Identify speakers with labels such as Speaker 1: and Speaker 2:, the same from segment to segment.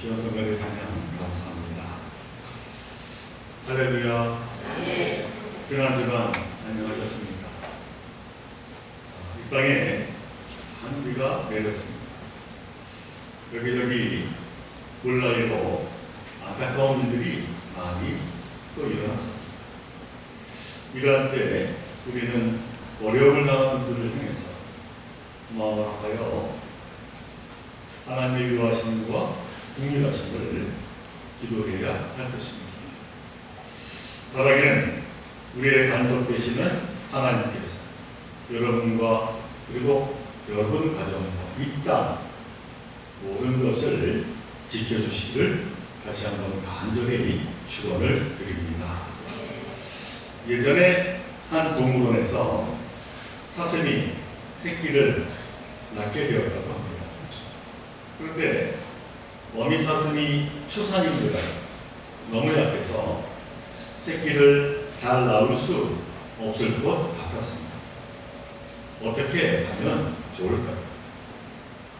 Speaker 1: 주셔서 은혜 찬양 감사합니다. 할렐루야. 지난 주간 안녕하셨습니까? 이 땅에 한비가 내렸습니다. 여기저기 물나이로 안타까운 일들이 많이 또 일어났습니다. 이러한 때 우리는 어려움을 당하는 분들을 향해서 마음을 합하여 하나님의 위로하신 것과 국민하심을 기도해야 할 것입니다. 바라기는 우리의 간섭 되시는 하나님께서 여러분과 그리고 여러분 가정과 이 땅 모든 것을 지켜주시기를 다시 한번 간절히 축원을 드립니다. 예전에 한 동물원에서 사슴이 새끼를 낳게 되었다고 합니다. 그런데 어미 사슴이 초산인지라 너무 약해서 새끼를 잘 낳을 수 없을 것 같았습니다. 어떻게 하면 좋을까요?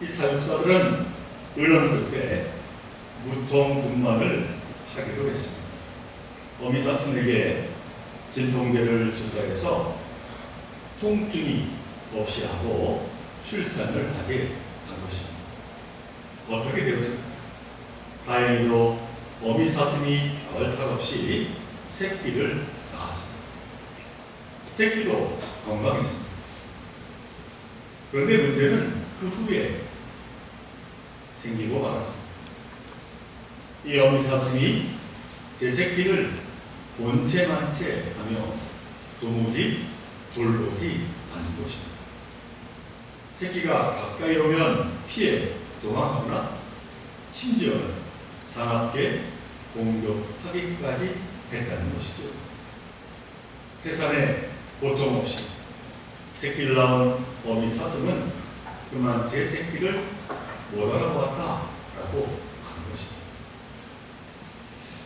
Speaker 1: 이 사육사들은 의논 끝에 무통분만을 하기로 했습니다. 어미 사슴에게 진통제를 주사해서 통증이 없이 하고 출산을 하게 한 것입니다. 어떻게 되었습니까? 다행히도 어미 사슴이 얼탈 없이 새끼를 낳았습니다. 새끼도 건강했습니다. 그런데 문제는 그 후에 생기고 말았습니다. 이 어미 사슴이 제 새끼를 본체만 채 하며 도무지 돌보지 않는 것입니다. 새끼가 가까이 오면 피해 도망하거나 심지어는 사납게 공격하기까지 했다는 것이죠. 해산에 고통 없이 새끼를 낳은 어미 사슴은 그만 제 새끼를 못 알아보았다라고 하는 것입니다.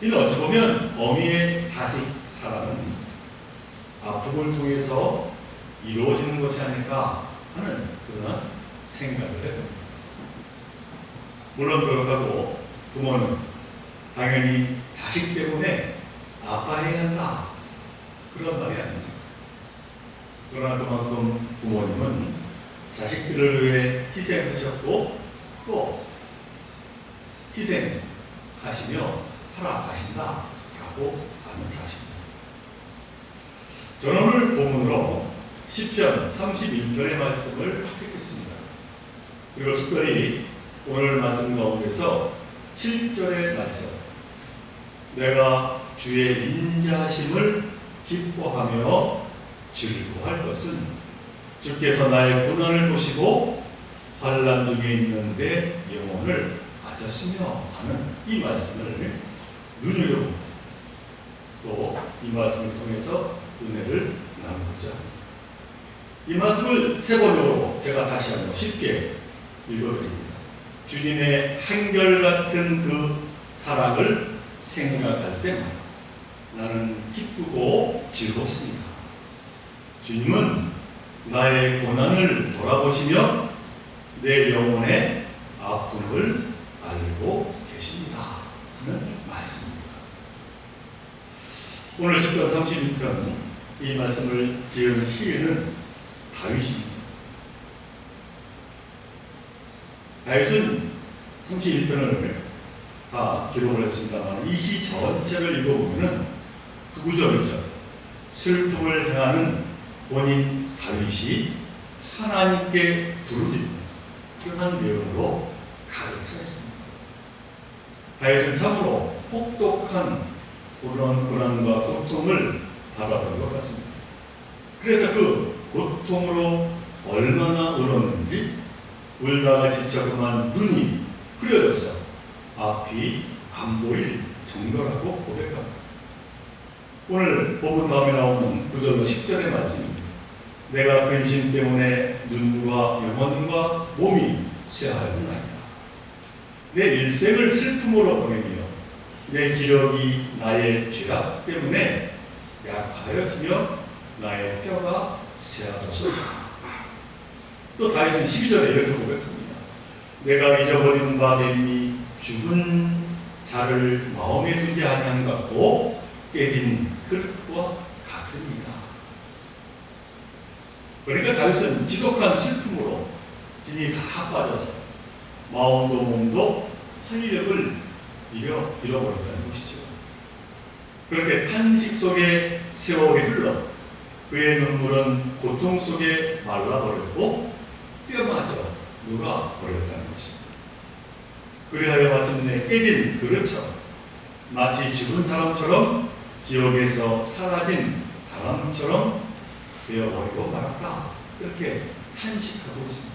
Speaker 1: 이는 어찌 보면 어미의 자식 사랑은 아픔을 통해서 이루어지는 것이 아닐까 하는 그런 생각을 해봅니다. 물론 그렇다고 부모는 당연히 자식 때문에 아파해야 한다 그런 말이 아닙니다. 그러나 그만큼 부모님은 자식들을 위해 희생하셨고 또 희생하시며 살아가신다라고 하는 사실입니다. 저는 오늘 본문으로 시편 31편의 말씀을 택했습니다. 그리고 특별히 오늘 말씀 가운데서 7절의 말씀, 내가 주의 인자하심을 기뻐하며 즐거워할 것은 주께서 나의 고난을 보시고 환난 중에 있는데 영혼을 아셨으며 하는 이 말씀을 눈여겨봅니다. 또 이 말씀을 통해서 은혜를 나누고자 합니다. 이 말씀을 세 번역으로 제가 다시 한번 쉽게 읽어드립니다. 주님의 한결같은 그 사랑을 생각할 때마다 나는 기쁘고 즐겁습니다. 주님은 나의 고난을 돌아보시며 내 영혼의 아픔을 알고 계십니다 하는 말씀입니다. 오늘 시편 36편 이 말씀을 지은 시인은 다윗입니다. 다윗은 31편을 다 기록을 했습니다만 이 시 전체를 읽어보면 그 구절이죠. 슬픔을 향하는 본인 다윗이 하나님께 부르짖는 그런 내용으로 가득 차 있습니다. 다윗은 참으로 혹독한 그런 고난과 고통을 받았던 것 같습니다. 그래서 그 고통으로 얼마나 울었는지 울다가 지쳐 그만 눈이 흐려져서 앞이 안 보일 정도라고 고백합니다. 오늘 본문 다음에 나오는 9절로 10절의 말씀입니다. 내가 근심 때문에 눈과 영혼과 몸이 쇠하였나이다. 내 일생을 슬픔으로 보내며 내 기력이 나의 죄악 때문에 약하여지며 나의 뼈가 쇠하였소이다. 또 다윗은 12절에 이렇게 고백합니다. 내가 잊어버린 바 됨이 죽은 자를 마음에 두지 아니한 것도 깨진 그릇과 같으니라. 그러니까 다윗은 지독한 슬픔으로 진이 다 빠져서 마음도 몸도 활력을 잃어버렸다는 것이죠. 그렇게 탄식 속에 세월이 흘러 그의 눈물은 고통 속에 말라버렸고 뼈마저 녹아버렸다는 것입니다. 그리하여 마침내 깨진 그릇처럼 마치 죽은 사람처럼 기억에서 사라진 사람처럼 되어버리고 말았다. 이렇게 탄식하고 있습니다.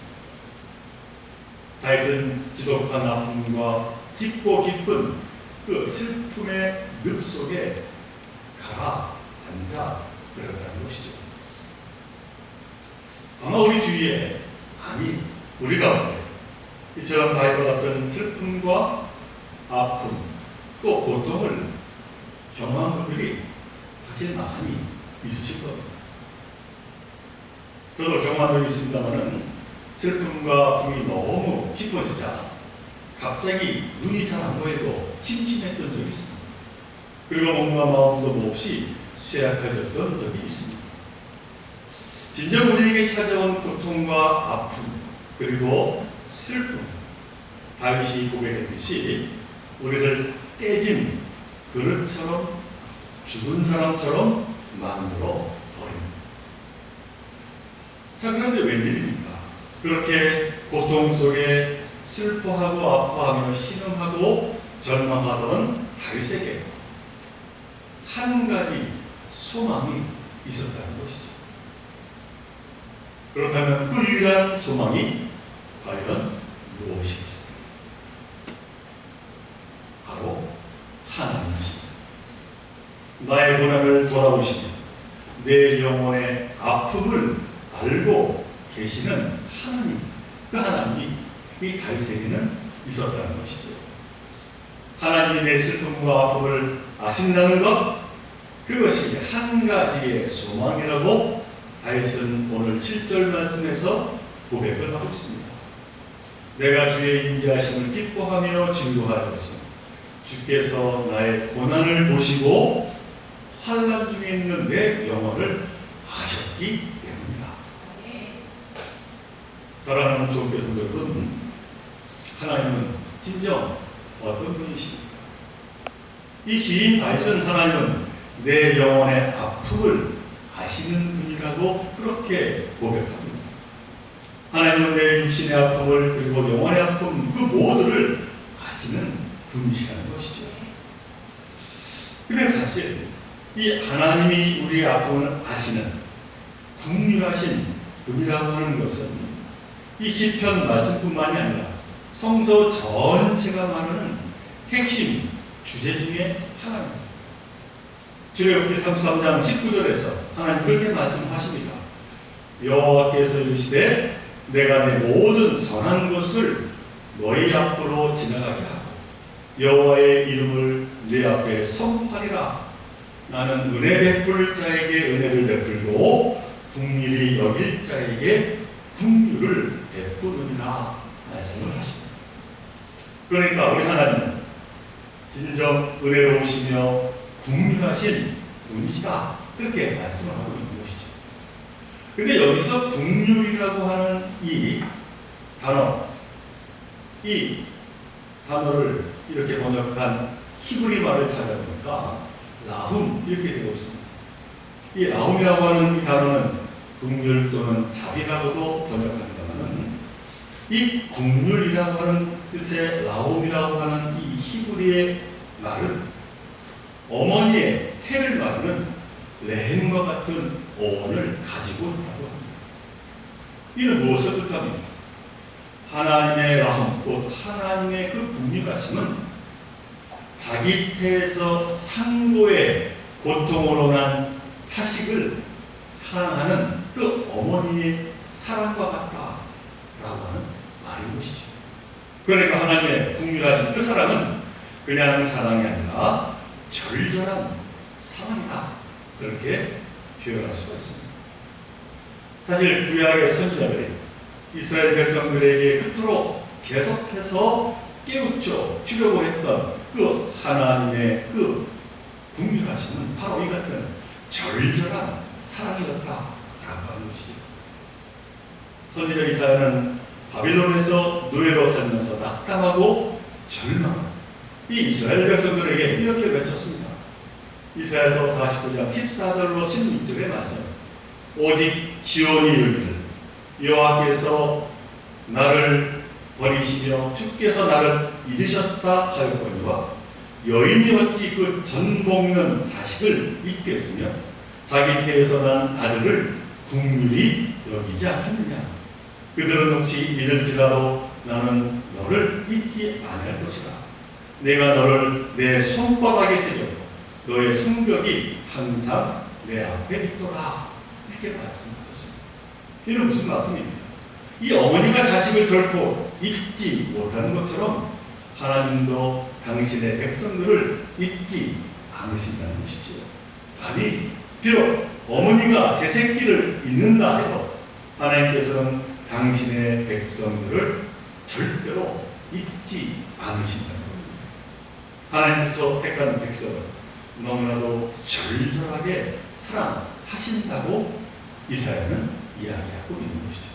Speaker 1: 다윗은 지독한 아픔과 깊고 깊은 그 슬픔의 늪 속에 가라앉아 버렸다는 것이죠. 아마 우리 주위에, 아니 우리 가운데 이처럼 다윗과 같은 슬픔과 아픔 또 고통을 경험한 분들이 사실 많이 있으실 겁니다. 저도 경험한 적이 있습니다만은 슬픔과 아픔이 너무 깊어지자 갑자기 눈이 잘 안 보이고 침침했던 적이 있습니다. 그리고 몸과 마음도 몹시 쇠약해졌던 적이 있습니다. 진정 우리에게 찾아온 고통과 아픔 그리고 슬픔, 다윗이 고백했듯이 우리를 깨진 그릇처럼 죽은 사람처럼 만들어 버립니다. 자, 그런데 웬일입니까? 그렇게 고통 속에 슬퍼하고 아파하며 신음하고 절망하던 다윗에게 한 가지 소망이 있었다는 것이죠. 그렇다면 그 유일한 소망이 과연 무엇이겠습니까? 바로 하나님이십니다. 나의 고난을 돌아보시며 내 영혼의 아픔을 알고 계시는 하나님, 그 하나님이 이 다윗에게는 있었다는 것이죠. 하나님이 내 슬픔과 아픔을 아신다는 것, 그것이 한 가지의 소망이라고 다윗은 오늘 7절 말씀에서 고백을 하고 있습니다. 내가 주의 인자하심을 기뻐하며 즐거워하였으며 주께서 나의 고난을 보시고 환난 중에 있는 내 영혼을 아셨기 때문이다. 사랑하는 종교 성도 여러분, 하나님은 진정 어떤 분이십니까? 이 시인 다윗은 하나님은 내 영혼의 아픔을 아시는 분이라고 그렇게 고백합니다. 하나님은 내 육신의 아픔을 그리고 영혼의 아픔 그 모두를 아시는 분이시라는 것이죠. 근데 사실 이 하나님이 우리의 아픔을 아시는 긍휼하신 분이라고 하는 것은 이 시편 말씀뿐만이 아니라 성서 전체가 말하는 핵심 주제 중에 하나입니다. 출애굽기 33장 19절에서 하나님 그렇게 말씀하십니다. 여호와께서 이르시되 내가 내 모든 선한 것을 너희 앞으로 지나가게 하고 여호와의 이름을 내 앞에 선포하리라. 나는 은혜 베풀 자에게 은혜를 베풀고 긍휼히 여길 자에게 긍휼을 베푸느니라 말씀을 하십니다. 그러니까 우리 하나님은 진정 은혜로우시며 긍휼하신 분이시다. 그렇게 말씀을 하고 있는 것이죠. 그런데 여기서 긍휼이라고 하는 이 단어를 이렇게 번역한 히브리 말을 찾아보니까 라훔 이렇게 되어 있습니다. 이 라훔이라고 하는 이 단어는 긍휼 또는 자비라고도 번역합니다만 이 긍휼이라고 하는 뜻의 라훔이라고 하는 이 히브리의 말은 어머니의 태를 말하는 레헴과 같은 어원을 가지고 있다고 합니다. 이는 무엇을 뜻합니까? 하나님의 라훔, 곧 하나님의 그 긍휼하심은 자기 태에서 상고의 고통으로 난 자식을 사랑하는 그 어머니의 사랑과 같다라고 하는 말인 것이죠. 그러니까 하나님의 긍휼하신 그 사랑은 그냥 사랑이 아니라 절절한 사랑이다. 그렇게 표현할 수가 있습니다. 사실 구약의 선지자들이 이스라엘 백성들에게 그토록 계속해서 깨우쳐 주려고 했던 그 하나님의 그 국률하심은 바로 이 같은 절절한 사랑이었다라고 하는 것이죠. 선지자 이사야는 바빌론에서 노예로 살면서 낙담하고 절망한 이 이스라엘 백성들에게 이렇게 외쳤습니다. 이사야서 49장 14절로 16절의 말씀. 오직 지온이 이르기를 여호와께서 나를 버리시며 주께서 나를 잊으셨다 하였거니와 여인이 어찌 그 전 먹는 자식을 잊겠으며 자기 태에서 난 아들을 국률이 여기지 않겠느냐. 그들은 혹시 믿을지라도 나는 너를 잊지 아니할 것이다. 내가 너를 내 손바닥에 새겼고 너의 성벽이 항상 내 앞에 있도다. 이렇게 말씀하셨습니다. 이는 무슨 말씀입니까? 이 어머니가 자식을 결코 잊지 못하는 것처럼 하나님도 당신의 백성들을 잊지 않으신다는 것이죠. 아니, 비록 어머니가 제 새끼를 잊는다 해도 하나님께서는 당신의 백성들을 절대로 잊지 않으신다는 겁니다. 하나님께서 택한 백성을 너무나도 절절하게 사랑하신다고 이사야는 이야기하고 있는 것이죠.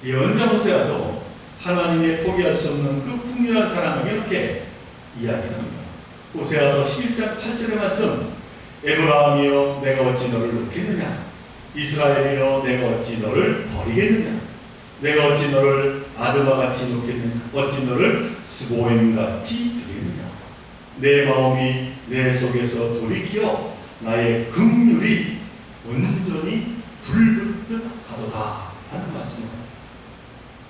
Speaker 1: 예언자 호세아도 하나님의 포기할 수 없는 그 풍요한 사랑을 이렇게 이야기합니다. 호세아서 11장 8절의 말씀. 에브라함이여 내가 어찌 너를 놓겠느냐. 이스라엘이여 내가 어찌 너를 버리겠느냐. 내가 어찌 너를 아드마 같이 놓겠느냐. 어찌 너를 스보임 같이 두겠느냐. 내 마음이 내 속에서 돌이켜 나의 긍휼이 온전히 불붙듯 하도다 하는 말씀입니다.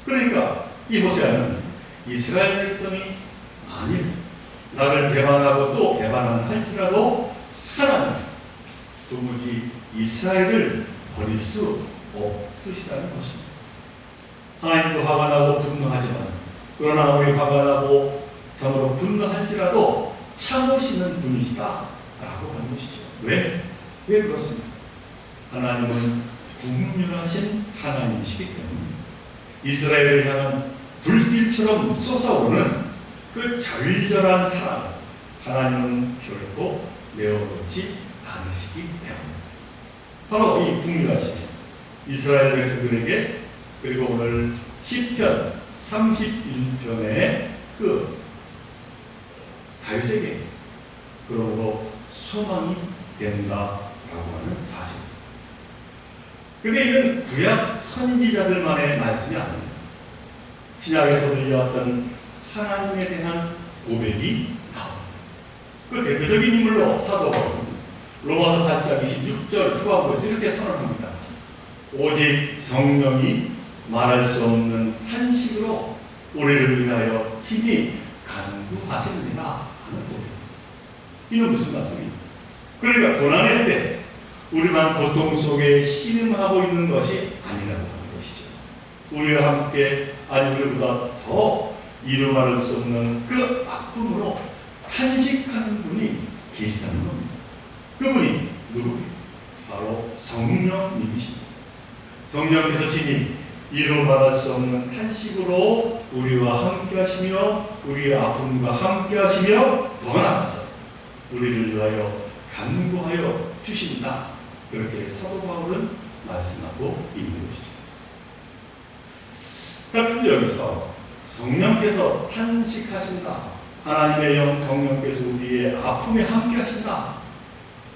Speaker 1: 그러니까 이 호세아는 이스라엘 백성이 만일 나를 배반하고 또 배반한 할지라도 하나님 도무지 이스라엘을 버릴 수 없으시다는 것입니다. 하나님도 화가 나고 분노하지만 그러나 우리 화가 나고 참으로 분노할지라도 참으시는 분이시다라고 하는 것이죠. 왜 그렇습니까? 하나님은 국률하신 하나님이시기 때문에 이스라엘을 향한 불길처럼 솟아오르는 그 절절한 사랑 하나님은 결코 내어놓지 않으시기 때문에 바로 이 국률하심이 이스라엘 백성들에게 그리고 오늘 시편 31편의 그 다윗에게 그러므로 소망이 된다라고 하는 사실입니다. 그런데 이는 구약 선지자들만의 말씀이 아닙니다. 신약에서 들려왔던 하나님에 대한 고백이 나옵니다. 그 대표적인 인물로 사도 바울은 로마서 8장 26절 후반부에서 이렇게 선언합니다. 오직 성령이 말할 수 없는 탄식으로 우리를 위하여 친히 간구하십니다 하는 고백입니다. 이는 무슨 말씀입니까? 그러니까 고난의 때 우리만 고통 속에 신음하고 있는 것이 아니라고 하는 것이죠. 우리와 함께 아니 우리보다 더 이루 말할 수 없는 그 아픔으로 탄식하는 분이 계시다는 겁니다. 그분이 누구예요? 바로 성령님이십니다. 성령께서 친히 이루 말할 수 없는 탄식으로 우리와 함께 하시며 우리의 아픔과 함께 하시며 더 나아가서 우리를 위하여 간구하여 주신다. 그렇게 사도 바울은 말씀하고 있는 것이죠. 자, 그런데 여기서 성령께서 탄식하신다. 하나님의 영 성령께서 우리의 아픔에 함께 하신다.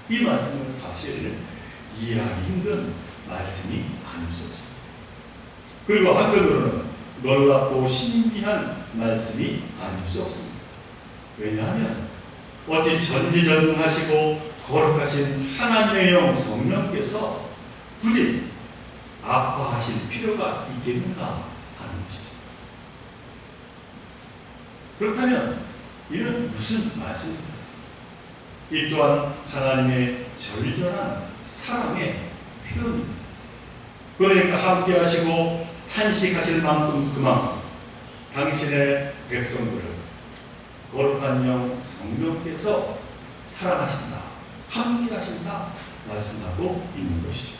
Speaker 1: 이 말씀은 사실 이해하기 힘든 말씀이 아닐 수 없습니다. 그리고 한편으로는 놀랍고 신비한 말씀이 아닐 수 없습니다. 왜냐하면 어찌 전지전능하시고 거룩하신 하나님의 영 성령께서 굳이 아파하실 필요가 있겠는가 하는 것이죠. 그렇다면 이는 무슨 말씀입니까? 이 또한 하나님의 절절한 사랑의 표현입니다. 그러니까 함께 하시고 탄식하실 만큼 그만큼 당신의 백성들을 거룩한 영 성령께서 사랑하신다, 함께 하신다 말씀하고 있는 것이죠.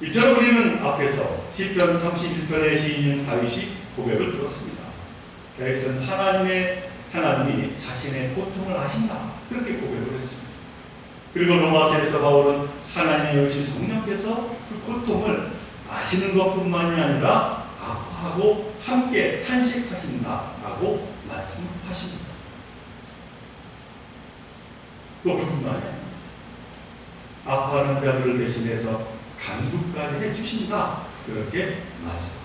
Speaker 1: 이처럼 우리는 앞에서 시편 31편의 시인인 다윗이 고백을 들었습니다. 다윗은 하나님이 자신의 고통을 아신다, 그렇게 고백을 했습니다. 그리고 로마서에서 바울은 하나님의 오신 성령께서 그 고통을 아시는 것뿐만이 아니라 아파하고 함께 탄식하신다라고 말씀하십니다. 또 그뿐만이 아니라 아파하는 자들을 대신해서 간구까지 해주신다, 그렇게 말씀합니다.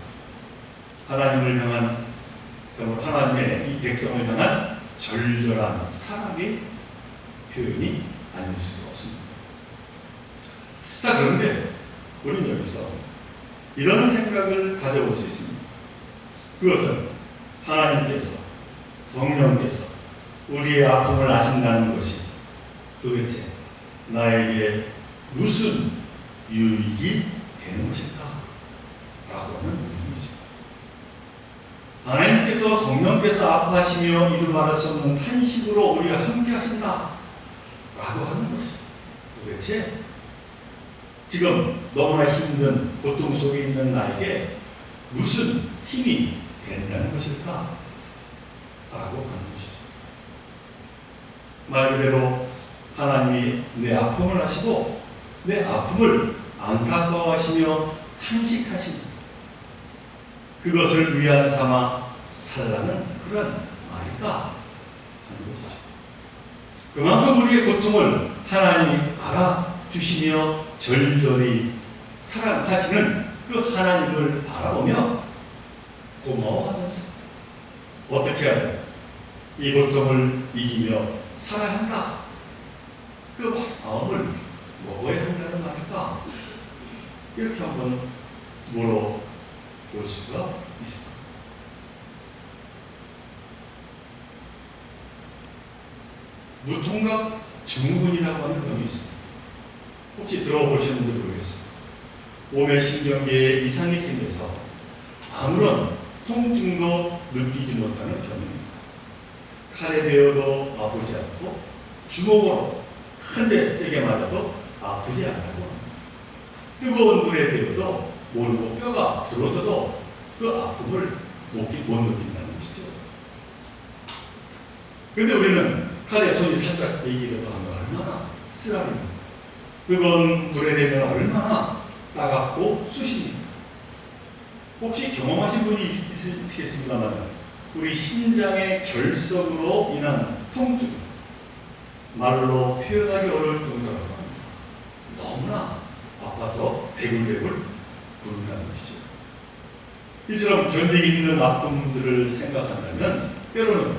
Speaker 1: 하나님을 향한, 정말 하나님의 이 백성을 향한 절절한 사랑의 표현이 아닐 수가 없습니다. 자, 그런데 우리는 여기서 이런 생각을 가져볼 수 있습니다. 그것은 하나님께서, 성령께서 우리의 아픔을 아신다는 것이 도대체 나에게 무슨 유익이 되는 것일까? 라고 하는 의문이죠. 하나님께서, 성령께서 아파하시며 이루 말할 수 없는 탄식으로 우리가 함께 하신다 라고 하는 것이 도대체 지금 너무나 힘든 고통 속에 있는 나에게 무슨 힘이 된다는 것일까? 라고 하는 것이죠. 말 그대로 하나님이 내 아픔을 아시고 내 아픔을 안타까워하시며 탄식하시니 그것을 위안 삼아 살라는 그런 말일까 하는 것이죠. 그만큼 우리의 고통을 하나님이 알아주시며 절절히 사랑하시는 그 하나님을 바라보며 고마워하면서 어떻게 하든 이 고통을 이기며 살아야 한다, 그 마음을 먹어야 한다는 말일까? 이렇게 한번 물어볼 수가 있습니다. 무통각 증후군이라고 하는 병이 있습니다. 혹시 들어보시는지 모르겠습니다. 몸의 신경계에 이상이 생겨서 아무런 통증도 느끼지 못하는 병입니다. 칼에 베어도 아프지 않고 주먹으로 한 대 세게 맞아도 아프지 않다고 합니다. 뜨거운 물에 데워도 모르고 뼈가 부러져도 그 아픔을 못 느낀다는 것이죠. 그런데 우리는 칼에 손이 살짝 베이기라도 하면 얼마나 쓰라립니까? 뜨거운 불에 대면 얼마나 따갑고 쑤십니까? 혹시 경험하신 분이 있으시겠습니다만 우리 신장의 결석으로 인한 통증, 말로 표현하기 어려울 정도라고 합니다. 너무나 아파서 대굴대굴 굴다는 것이죠. 이처럼 견디기 힘든 아픔들을 생각한다면 때로는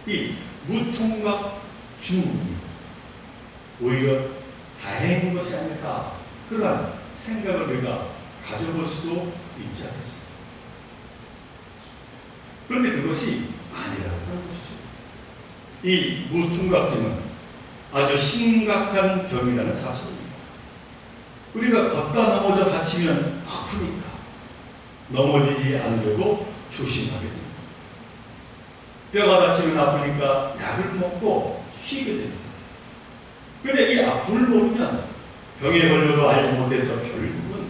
Speaker 1: 이 무통각 증후군이 오히려 다행인 것이 아닐까, 그런 생각을 우리가 가져볼 수도 있지 않겠습니까? 그런데 그것이 아니라고 하는 것이죠. 이 무통각증은 아주 심각한 병이라는 사실입니다. 우리가 걷다 넘어져 다치면 아프니까 넘어지지 않으려고 조심하게 됩니다. 뼈가 다치면 아프니까 약을 먹고 쉬게 됩니다. 그런데 이 아픔을 모르면 병에 걸려도 알지 못해서 결국은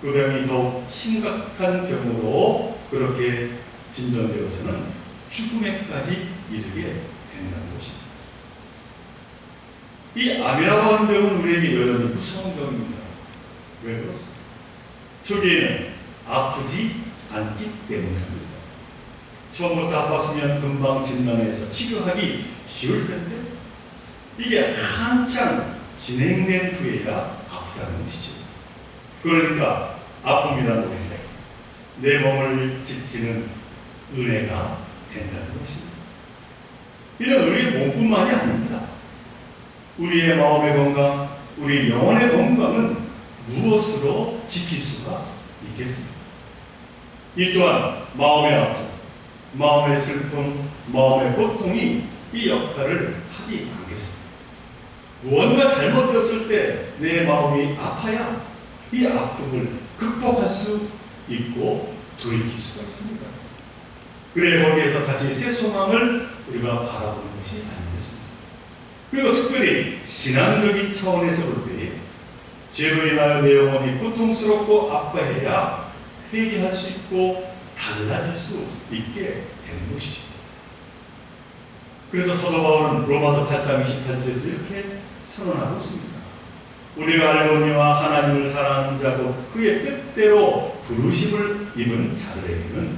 Speaker 1: 그 병이 더욱 심각한 병으로 그렇게 진전되어서는 죽음에까지 이르게 된다는 것입니다. 이 암이라고 하는 병은 우리에게 여전히 무서운 병입니다. 왜 그렇습니까? 초기에는 아프지 않기 때문입니다. 처음부터 아팠으면 금방 진단해서 치료하기 쉬울 텐데 이게 한창 진행된 후에야 아프다는 것이죠. 그러니까 아픔이라는 것은 내 몸을 지키는 은혜가 된다는 것입니다. 이는 우리의 몸뿐만이 아닙니다. 우리의 마음의 건강, 우리 영혼의 건강은 무엇으로 지킬 수가 있겠습니까? 이 또한 마음의 아픔, 마음의 슬픔, 마음의 고통이 이 역할을 하지 않겠습니다. 무언가 잘못되었을 때 내 마음이 아파야 이 아픔을 극복할 수 있고 돌이킬 수가 있습니다. 그래 거기에서 다시 새 소망을 우리가 바라보는 것이 아니겠습니다. 그리고 특별히 신앙적인 차원에서 볼 때에 죄로 인하여 내 영혼이 고통스럽고 아파해야 회개할 수 있고 달라질 수 있게 되는 것이죠. 그래서 사도 바울은 로마서 8장 28절에서 이렇게 선언하고 있습니다. 우리가 알거니와 하나님을 사랑하는 자고 그의 뜻대로 부르심을 입은 자들에게는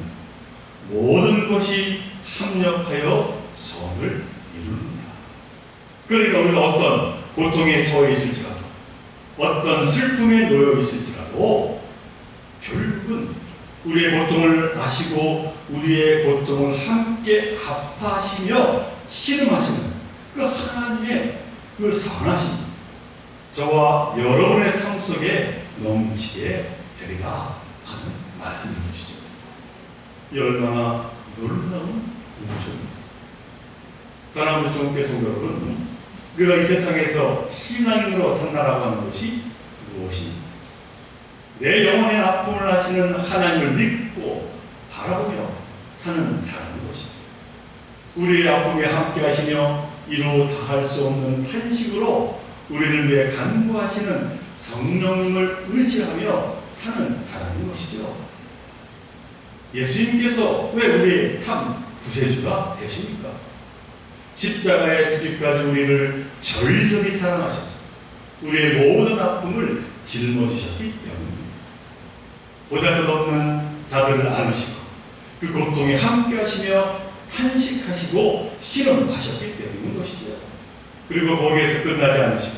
Speaker 1: 모든 것이 합력하여 선을 이루느니라. 그러니까 우리가 어떤 고통에 처해 있을지라도 어떤 슬픔에 놓여 있을지라도 결국은 우리의 고통을 아시고 우리의 고통을 함께 아파하시며 씨름하시는 그 하나님의 그 선하심 저와 여러분의 삶 속에 넘치게 되리라 하는 말씀인 것이죠. 이 얼마나 놀라운 은총입니다. 사랑하는 종교 성도 여러분, 우리가 이 세상에서 신앙인으로 산다라고 하는 것이 무엇입니까? 내 영혼의 아픔을 하시는 하나님을 믿고 바라보며 사는 자라는 것입니다. 우리의 아픔에 함께 하시며 이루 다할 수 없는 탄식으로 우리를 위해 간구하시는 성령님을 의지하며 사는 자라는 것이죠. 예수님께서 왜 우리의 참 구세주가 되십니까? 십자가에 죽기까지 우리를 절절히 사랑하셔서 우리의 모든 아픔을 짊어지셨기 때문입니다. 보잘것없는 자들을 안으시고 그 고통에 함께하시며 탄식하시고 씨름하셨기 때문인 것이죠. 그리고 거기에서 끝나지 않으시고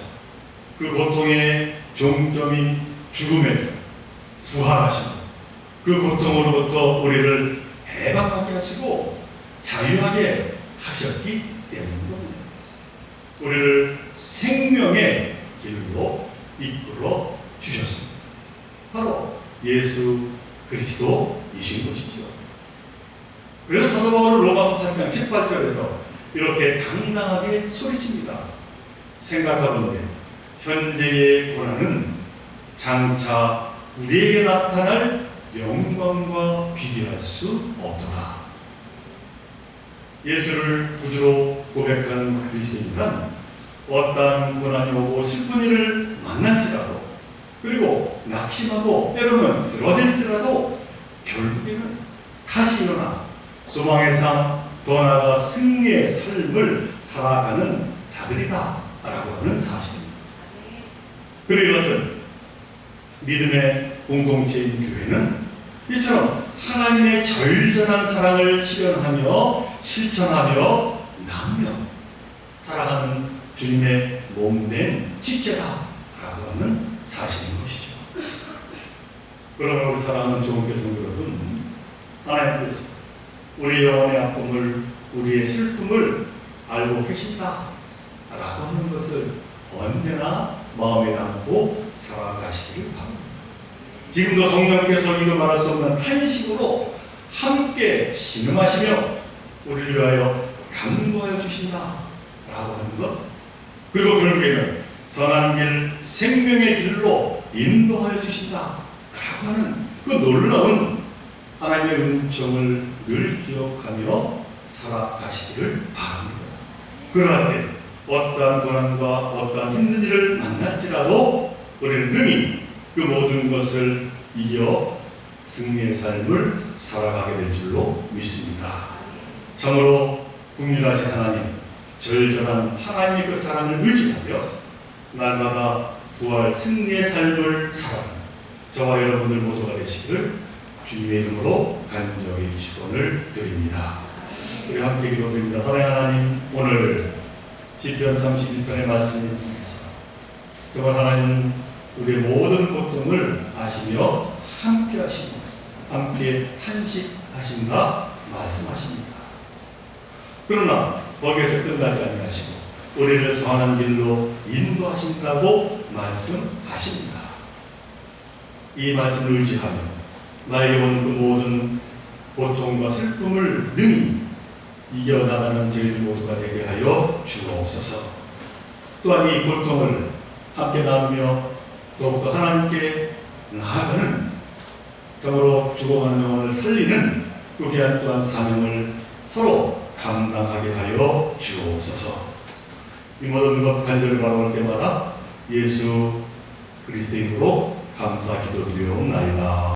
Speaker 1: 그 고통의 종점인 죽음에서 부활하시고 그 고통으로부터 우리를 해방하게 하시고 자유하게 하셨기 때문인 겁니다. 우리를 생명의 길로 이끌어 주셨습니다. 바로 예수 그리스도이신 것이죠. 그래서 사도 바울은 로마서 8장 18절에서 이렇게 당당하게 소리칩니다. 생각하건대 현재의 고난은 장차 우리에게 나타날 영광과 비교할 수 없도다. 예수를 구주로 고백하는 그리스도인은 어떠한 고난이 오고 슬픈 일을 만날지라도 그리고 낙심하고 때로는 쓰러질지라도 결국에는 다시 일어나 소망의 삶, 더 나아가 승리의 삶을 살아가는 자들이다 라고 하는 사실입니다. 그리고 어떤 믿음의 공동체인 교회는 이처럼 하나님의 절절한 사랑을 실현하며 실천하며 나누며 살아가는 주님의 몸된 지체다라고 하는 사실인 것이죠. 그러므로 우리 사랑하는 좋은 성도 여러분, 하나님께서 우리 영혼의 아픔을 우리의 슬픔을 알고 계신다라고 하는 것을 언제나 마음에 담고 살아가시기를 바랍니다. 지금도 성령께서 이루 말할 수 없는 탄식으로 함께 신음하시며 우리를 위하여 간구하여 주신다라고 하는 것, 그리고 결국에는 선한 길, 생명의 길로 인도하여 주신다라고 하는 그 놀라운 하나님의 은총을 늘 기억하며 살아가시기를 바랍니다. 그러할 때 어떠한 고난과 어떠한 힘든 일을 만날지라도 우리는 능히 그 모든 것을 이겨 승리의 삶을 살아가게 될 줄로 믿습니다. 참으로 긍휼하신 하나님, 절절한 하나님의 그 사랑을 의지하며 날마다 부활 승리의 삶을 살아가는 저와 여러분들 모두가 되시기를 주님의 이름으로 간절히 축원을 드립니다. 우리 함께 기도드립니다. 사랑하는 하나님, 오늘 시편 31편의 말씀을 통해서 정말 하나님 우리의 모든 고통을 아시며 함께 하시고 함께 탄식하신다 말씀하십니다. 그러나 거기에서 끝나지 아니하시고 우리를 선한 길로 인도하신다고 말씀하십니다. 이 말씀을 의지하며 나에게 온 그 모든 고통과 슬픔을 능히 이겨나가는 저희들 모두가 되게 하여 주옵소서. 또한 이 고통을 함께 나누며 더욱더 하나님께 나아가는 정으로 죽어가는 영혼을 살리는 그 귀한 또한 사명을 서로 감당하게 하여 주옵소서. 이 모든 것 간절히 바라볼 때마다 예수 그리스도의 이름으로 감사 기도드리옵나이다.